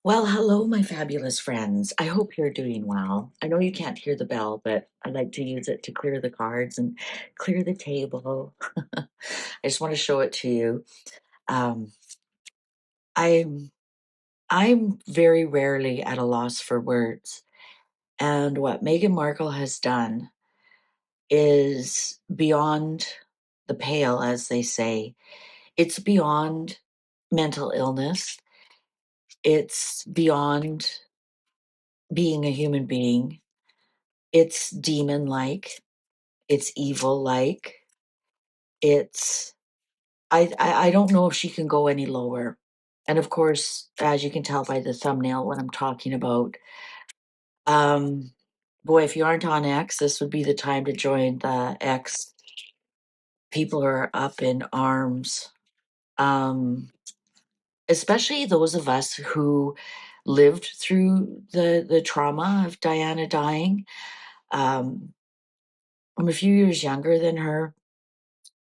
Well, hello, my fabulous friends. I hope you're doing well. I know you can't hear the bell, but I like to use it to clear the cards and clear the table. I just want to show it to you. Um, I'm I'm very rarely at a loss for words, and what Meghan Markle has done is beyond the pale, as they say. It's beyond mental illness. It's beyond being a human being. It's demon like. It's evil like. It's I don't know if she can go any lower. And of course, as you can tell by the thumbnail what I'm talking about, um, boy, if you aren't on X, this would be the time to join the X. People are up in arms. Um, Especially those of us who lived through the trauma of Diana dying. Um, I'm a few years younger than her.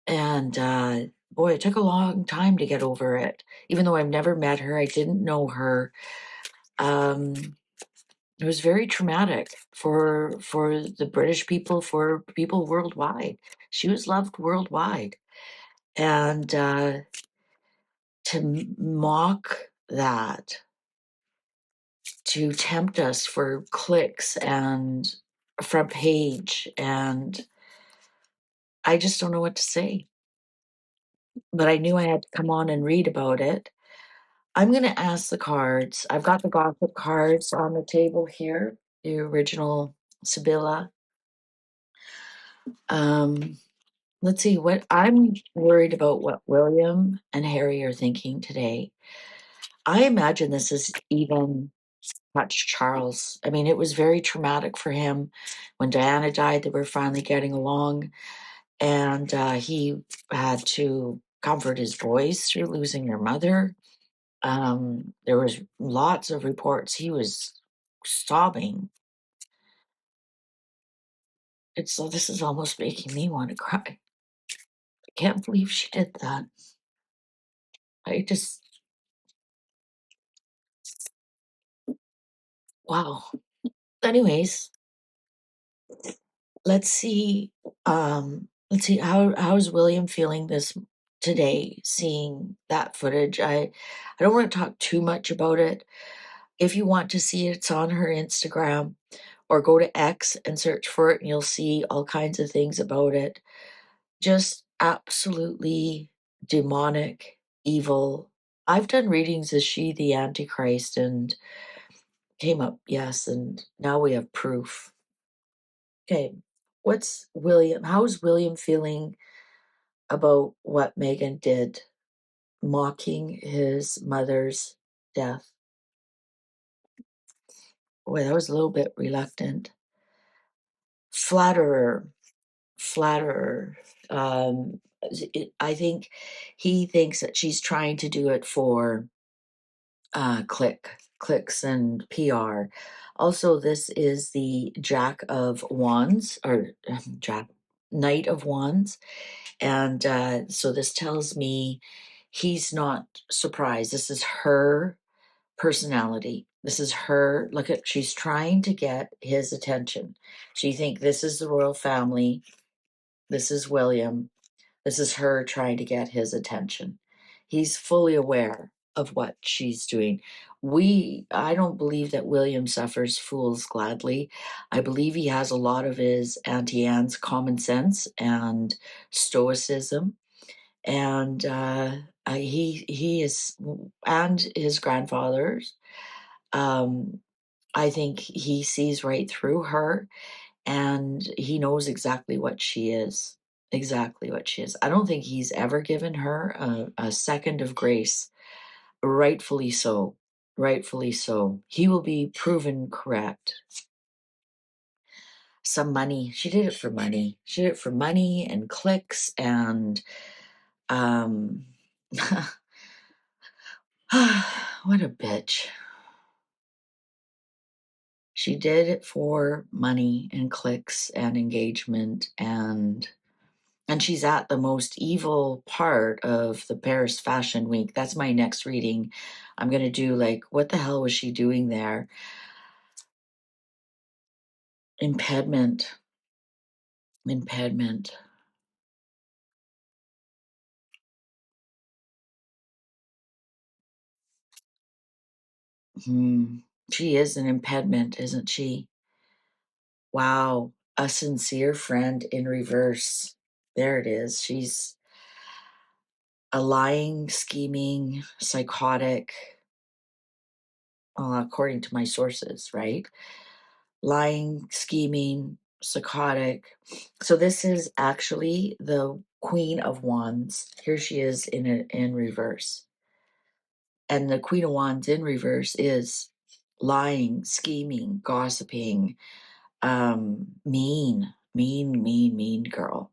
And, boy, it took a long time to get over it. Even though I've never met her, I didn't know her. Um, it was very traumatic for the British people, for people worldwide. She was loved worldwide. And, to mock that, to tempt us for clicks and a front page, and I just don't know what to say. But I knew I had to come on and read about it. I'm gonna ask the cards. I've got the gossip cards on the table here, the original Sibylla. Um, let's see what I'm worried about what William and Harry are thinking today. I imagine this is even touched Charles. I mean, it was very traumatic for him when Diana died. They were finally getting along, and he had to comfort his boys through losing their mother. There was lots of reports he was sobbing. It's so this is almost making me want to cry. I can't believe she did that. I just wow. Anyways, let's see. Let's see how's William feeling this today, seeing that footage. I don't want to talk too much about it. If you want to see it, it's on her Instagram or go to X and search for it and you'll see all kinds of things about it. Just absolutely demonic, evil. I've done readings as she the Antichrist and came up, yes, and now we have proof. Okay, how's William feeling about what Meghan did, mocking his mother's death? Boy, that was a little bit reluctant. Flatterer, flatterer. I think he thinks that she's trying to do it for clicks and PR. Also, this is the Jack of Wands or Jack Knight of Wands, and so this tells me he's not surprised. This is her personality. This is her. Look at she's trying to get his attention. She think this is the royal family. This is William. This is her trying to get his attention. He's fully aware of what she's doing. I don't believe that William suffers fools gladly. I believe he has a lot of his Auntie Anne's common sense and stoicism. And he is, and his grandfather's. Um, I think he sees right through her and he knows exactly what she is. Exactly what she is. I don't think he's ever given her a second of grace. Rightfully so. Rightfully so. He will be proven correct. Some money. She did it for money. She did it for money and clicks and um what a bitch. She did it for money and clicks and engagement and And she's at the most evil part of the Paris Fashion Week. That's my next reading. I'm going to do like, what the hell was she doing there? Impediment. Impediment. She is an impediment, isn't she? Wow. A sincere friend in reverse. There it is. She's a lying, scheming, psychotic, according to my sources, right? Lying, scheming, psychotic. So this is actually the Queen of Wands. Here she is in reverse. And the Queen of Wands in reverse is lying, scheming, gossiping, mean girl.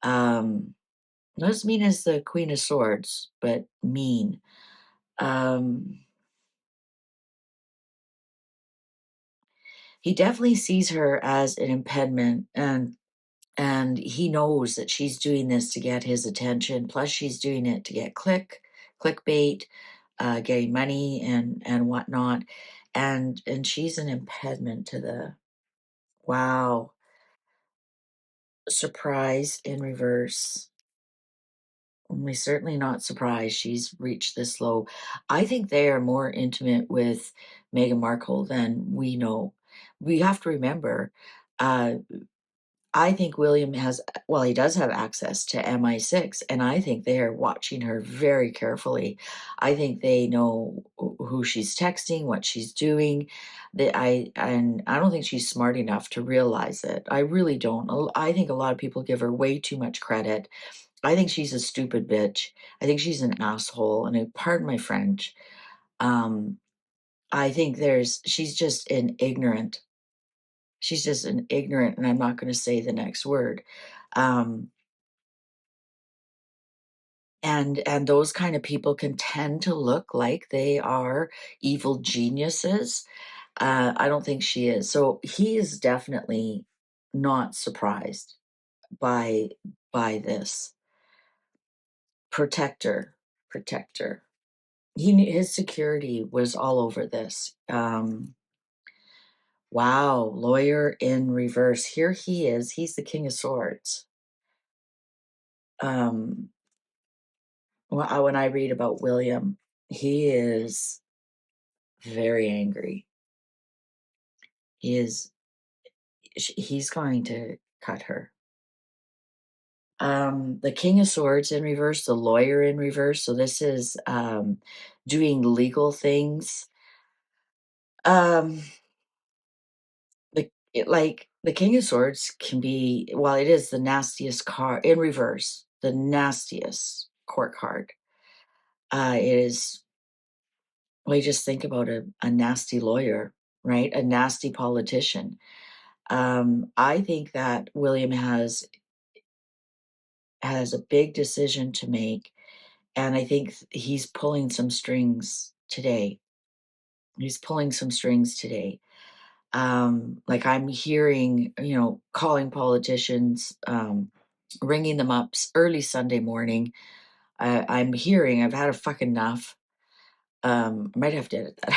Not as mean as the Queen of Swords, but mean. He definitely sees her as an impediment, and he knows that she's doing this to get his attention. Plus, she's doing it to get clickbait, getting money and whatnot. And she's an impediment to the wow surprise in reverse. Only certainly not surprised she's reached this low. I think they are more intimate with Meghan Markle than we know. We have to remember, uh, I think William has, well, he does have access to MI6, and I think they are watching her very carefully. I think they know who she's texting, what she's doing. And I don't think she's smart enough to realize it. I really don't. I think a lot of people give her way too much credit. I think she's a stupid bitch. I think she's an asshole, and pardon my French. Um, I think she's just an ignorant. She's just an ignorant, and I'm not going to say the next word. Um, and those kind of people can tend to look like they are evil geniuses. I don't think she is. So he is definitely not surprised by this. Protector, protector. His security was all over this. Wow, lawyer in reverse. Here he is. He's the King of Swords. Um, when I read about William, he is very angry. He's going to cut her. The King of Swords in reverse, the lawyer in reverse. So this is doing legal things. Um, like the King of Swords can be, well, it is the nastiest card in reverse, the nastiest court card. It is, well, you just think about a nasty lawyer, right? A nasty politician. I think that William has a big decision to make, and I think he's pulling some strings today. He's pulling some strings today. Like I'm hearing, calling politicians, ringing them up early Sunday morning. I've had a fuck enough. I might have to edit that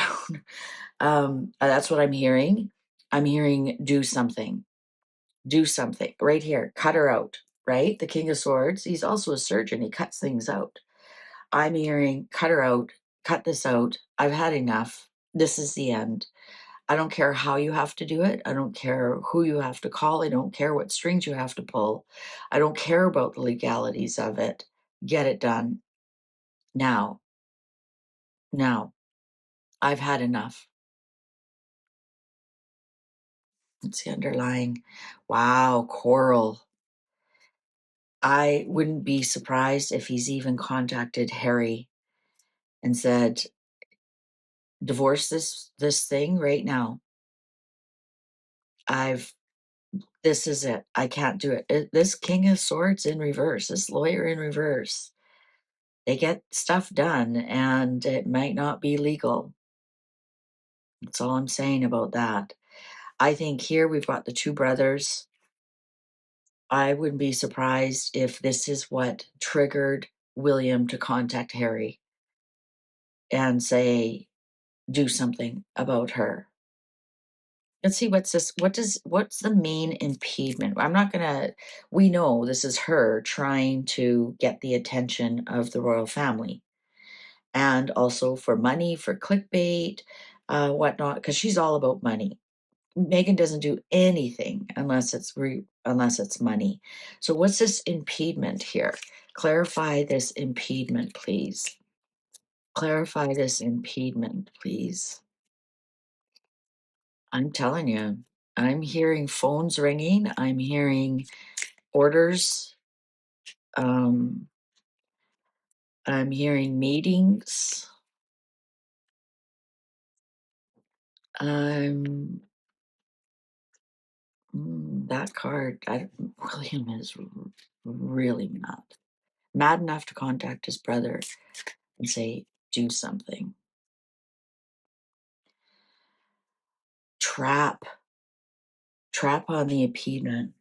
out. That's what I'm hearing. I'm hearing do something right here, cut her out, right? The King of Swords, he's also a surgeon. He cuts things out. I'm hearing, cut her out, cut this out. I've had enough. This is the end. I don't care how you have to do it. I don't care who you have to call. I don't care what strings you have to pull. I don't care about the legalities of it. Get it done. Now. Now. I've had enough. It's the underlying. Wow, Coral. I wouldn't be surprised if he's even contacted Harry and said, divorce this thing right now. This is it. I can't do it. This King of Swords in reverse, this lawyer in reverse, they get stuff done and it might not be legal. That's all I'm saying about that. I think here we've got the two brothers. I wouldn't be surprised if this is what triggered William to contact Harry and say, "Do something about her." Let's see, what's the main impediment? I'm not gonna We know this is her trying to get the attention of the royal family, and also for money, for clickbait, whatnot, because she's all about money. Megan doesn't do anything unless it's money. So what's this impediment here? Clarify this impediment, please. Clarify this impediment, please. I'm telling you, I'm hearing phones ringing. I'm hearing orders. Um, I'm hearing meetings. I'm that card. William is really mad enough to contact his brother and say, "Do something." Trap, trap on the impediment.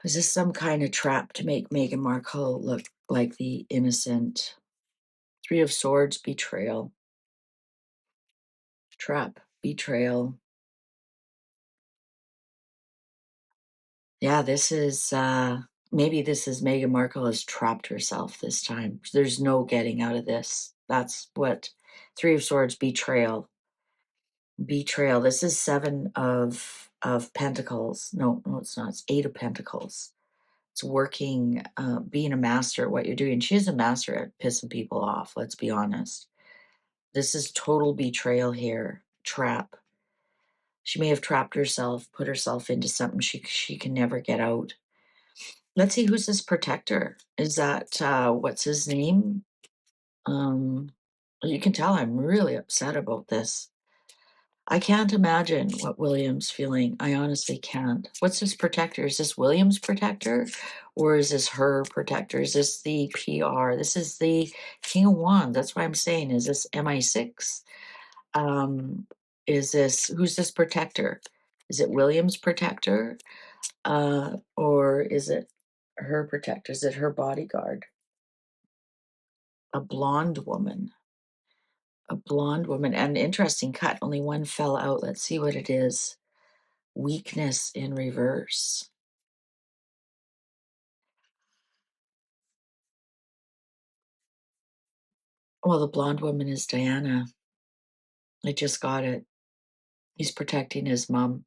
Is this some kind of trap to make Meghan Markle look like the innocent? Three of Swords, betrayal. Trap, betrayal. Yeah, this is maybe this is Meghan Markle has trapped herself this time. There's no getting out of this. That's what Three of Swords, betrayal. Betrayal. This is seven of Pentacles. No, it's not. It's Eight of Pentacles. It's working, being a master at what you're doing. She's a master at pissing people off, let's be honest. This is total betrayal here. Trap. She may have trapped herself, put herself into something she can never get out. Let's see, who's this protector? Is that what's his name? You can tell I'm really upset about this. I can't imagine what William's feeling. I honestly can't. What's his protector? Is this William's protector? Or is this her protector? Is this the PR? This is the King of Wands. That's what I'm saying. Is this MI6? Is this, who's this protector? Is it William's protector? Or is it her protector? Is it her bodyguard? A blonde woman. A blonde woman. And interesting cut. Only one fell out. Let's see what it is. Weakness in reverse. Well, the blonde woman is Diana. I just got it. He's protecting his mom,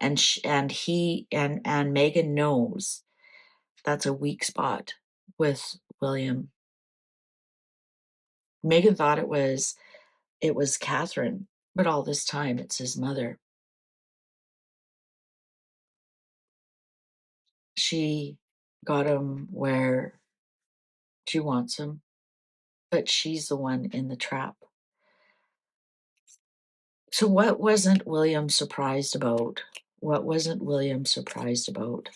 and and Megan knows that's a weak spot with William. Megan thought it was Catherine, but all this time it's his mother. She got him where she wants him, but she's the one in the trap. So what wasn't William surprised about? What wasn't William surprised about?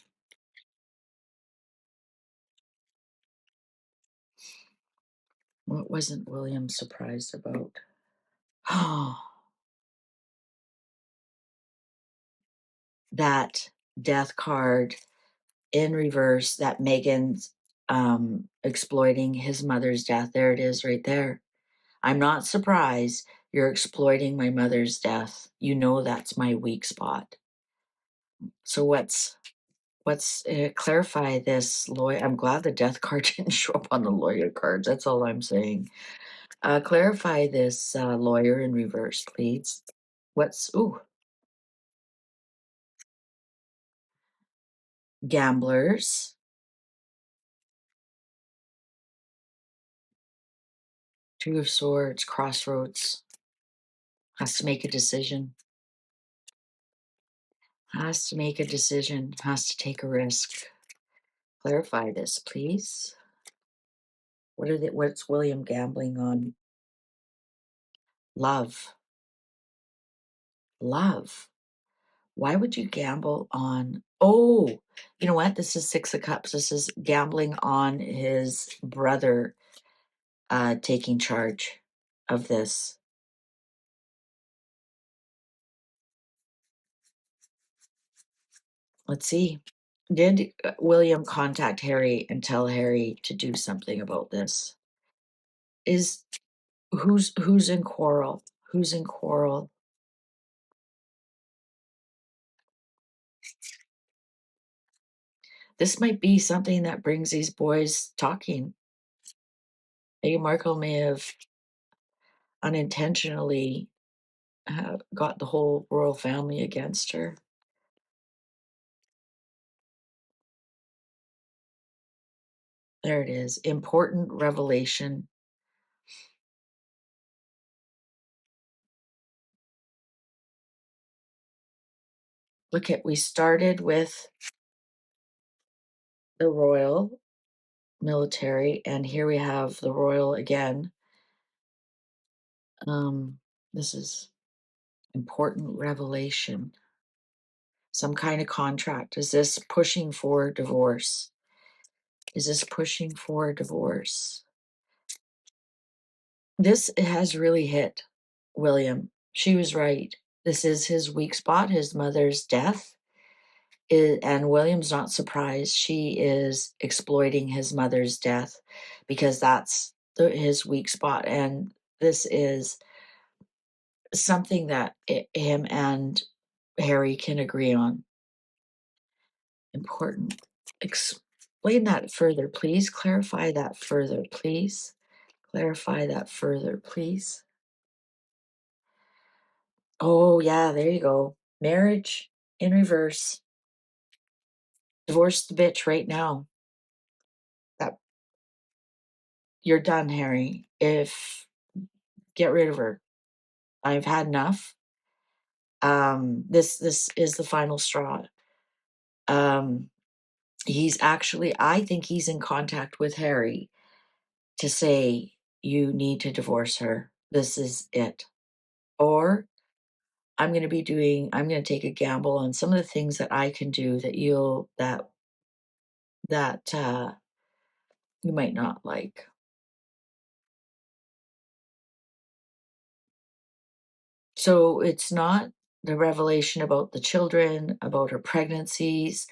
What wasn't William surprised about? Oh, that death card in reverse, that Megan's exploiting his mother's death. There it is right there. I'm not surprised you're exploiting my mother's death. You know that's my weak spot. So what's clarify this lawyer? I'm glad the death card didn't show up on the lawyer cards. That's all I'm saying. Clarify this lawyer in reverse, please. Ooh, gamblers, Two of Swords, crossroads, has to make a decision, has to make a decision, has to take a risk. Clarify this, please. What's William gambling on? Love. Love. Why would you gamble on? Oh, you know what? This is Six of Cups. This is gambling on his brother taking charge of this. Let's see. Did William contact Harry and tell Harry to do something about this? Is who's in quarrel? Who's in quarrel? This might be something that brings these boys talking. Meghan Markle may have unintentionally got the whole royal family against her. There it is. Important revelation. Look at, we started with the royal military, and here we have the royal again. This is important revelation. Some kind of contract. Is this pushing for divorce? Is this pushing for divorce? This has really hit William. She was right. This is his weak spot, his mother's death. And William's not surprised. She is exploiting his mother's death because that's his weak spot. And this is something that him and Harry can agree on. Important. Explain that further, please. Clarify that further, please. Clarify that further, please. Oh, yeah, there you go. Marriage in reverse. Divorce the bitch right now. That you're done, Harry. If get rid of her. I've had enough. This is the final straw. Um, he's actually, I think he's in contact with Harry to say you need to divorce her. This is it. Or I'm going to take a gamble on some of the things that I can do that you might not like. So it's not the revelation about the children, about her pregnancies,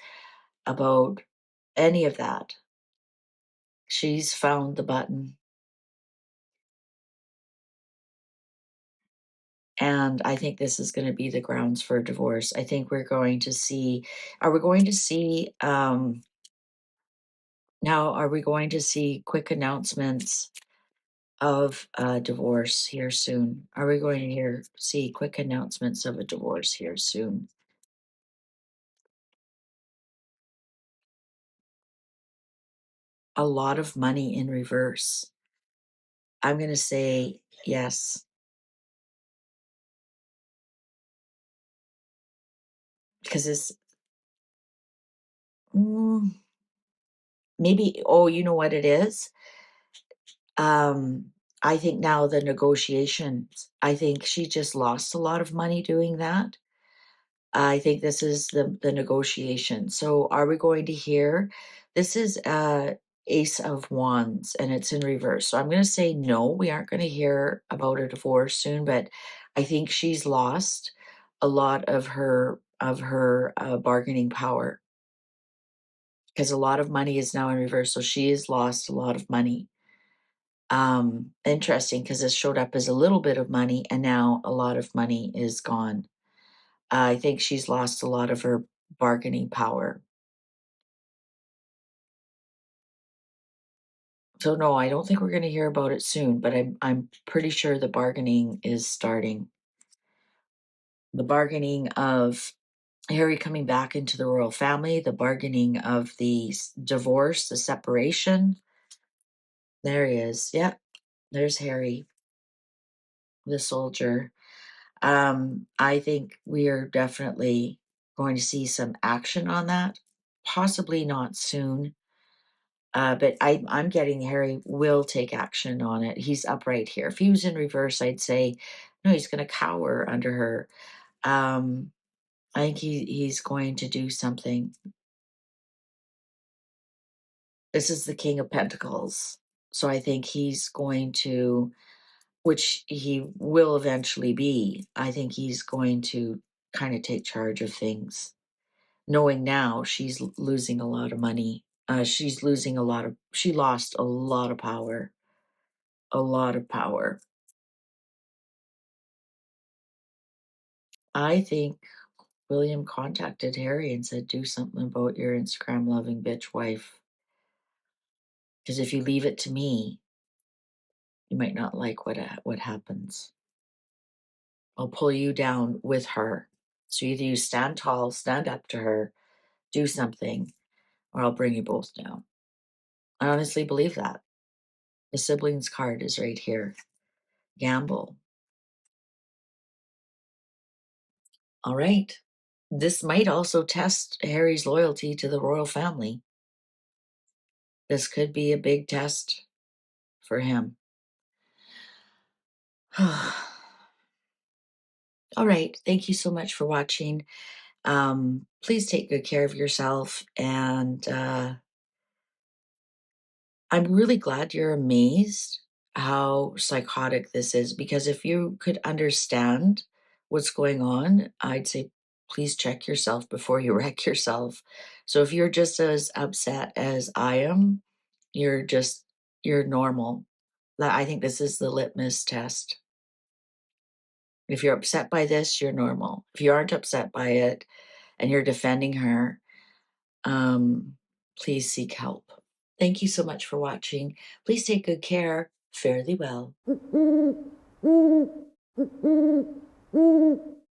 about any of that. She's found the button. And I think this is going to be the grounds for a divorce. I think we're going to see, are we going to see, now, are we going to see quick announcements of a divorce here soon? Are we going to see quick announcements of a divorce here soon? A lot of money in reverse. I'm going to say yes. Because it's mm, maybe, oh, you know what it is? I think now the negotiations, I think she just lost a lot of money doing that. I think this is the negotiation. So are we going to hear, this is Ace of Wands and it's in reverse. So I'm going to say no, we aren't going to hear about a divorce soon, but I think she's lost a lot of her bargaining power because a lot of money is now in reverse. So she has lost a lot of money. Interesting because this showed up as a little bit of money and now a lot of money is gone. I think she's lost a lot of her bargaining power. So no, I don't think we're going to hear about it soon, but I'm pretty sure the bargaining is starting. The bargaining of Harry coming back into the royal family, the bargaining of the divorce, the separation. There he is. Yeah, there's Harry, the soldier. I think we are definitely going to see some action on that. Possibly not soon. But I'm getting Harry will take action on it. He's upright here. If he was in reverse, I'd say, no, he's going to cower under her. I think he's going to do something. This is the King of Pentacles. So I think he's going to, which he will eventually be, I think he's going to kind of take charge of things. knowing now she's losing a lot of money. She lost a lot of power. A lot of power. I think William contacted Harry and said, do something about your Instagram loving bitch wife. Because if you leave it to me, you might not like what happens. I'll pull you down with her. So either you stand tall, stand up to her, do something, or I'll bring you both down. I honestly believe that. The siblings card is right here. Gamble. All right. This might also test Harry's loyalty to the royal family. This could be a big test for him. All right. Thank you so much for watching. Please take good care of yourself. And I'm really glad you're amazed how psychotic this is, because if you could understand what's going on, I'd say please check yourself before you wreck yourself. So if you're just as upset as I am, you're normal. I think this is the litmus test. If you're upset by this, you're normal. If you aren't upset by it and you're defending her, please seek help. Thank you so much for watching. Please take good care. Fare thee well.